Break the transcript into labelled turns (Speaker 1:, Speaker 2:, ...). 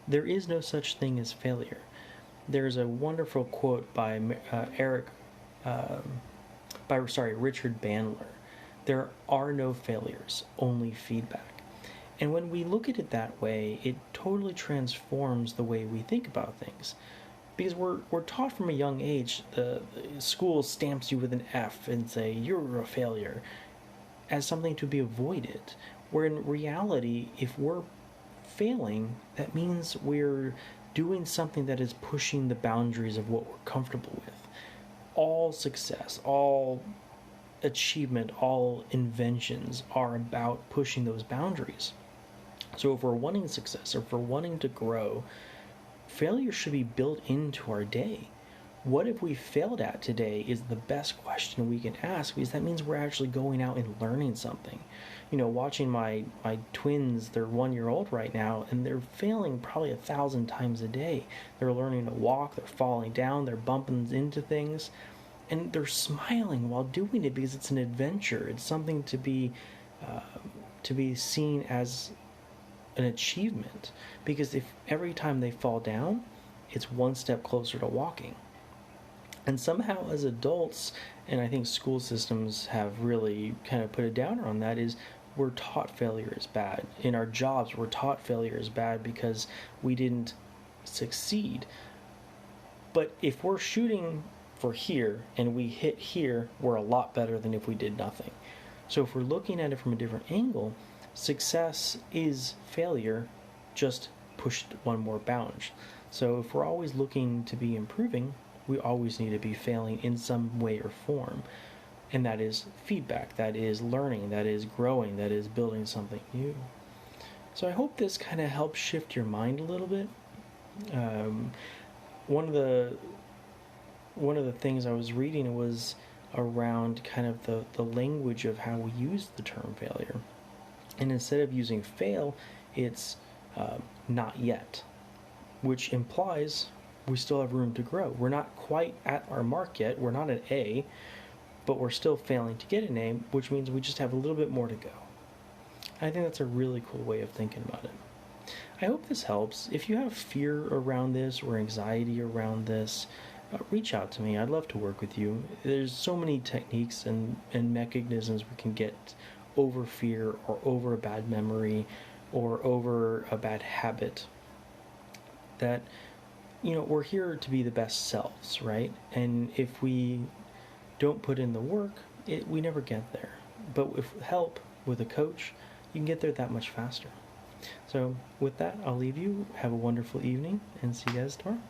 Speaker 1: There is no such thing as failure. There's a wonderful quote by Richard Bandler. There are no failures, only feedback. And when we look at it that way, it totally transforms the way we think about things. Because we're taught from a young age, the school stamps you with an F and say, you're a failure, as something to be avoided. Where in reality, if we're failing, that means we're doing something that is pushing the boundaries of what we're comfortable with. All success, all achievement, all inventions are about pushing those boundaries. So if we're wanting success, or if we're wanting to grow, failure should be built into our day. What if we failed at today is the best question we can ask, because that means we're actually going out and learning something. Watching my twins, they're 1 year old right now, and they're failing probably 1,000 times a day. They're learning to walk, they're falling down, they're bumping into things, and they're smiling while doing it because it's an adventure. It's something to be seen as an achievement, because if every time they fall down, it's one step closer to walking. And somehow as adults, and I think school systems have really kind of put a downer on that, is we're taught failure is bad. In our jobs, we're taught failure is bad because we didn't succeed. But if we're shooting for here and we hit here, we're a lot better than if we did nothing. So if we're looking at it from a different angle, success is failure, just pushed one more bound. So if we're always looking to be improving, we always need to be failing in some way or form. And that is feedback, that is learning, that is growing, that is building something new. So I hope this kind of helps shift your mind a little bit. One of the things I was reading was around kind of the language of how we use the term failure. And instead of using fail, it's not yet, which implies we still have room to grow. We're not quite at our mark yet. We're not an A, but we're still failing to get an A, which means we just have a little bit more to go. I think that's a really cool way of thinking about it. I hope this helps. If you have fear around this or anxiety around this, reach out to me. I'd love to work with you. There's so many techniques and mechanisms we can get over fear or over a bad memory or over a bad habit that, we're here to be the best selves, right? And if we don't put in the work, we never get there. But with help, with a coach, you can get there that much faster. So with that, I'll leave you. Have a wonderful evening and see you guys tomorrow.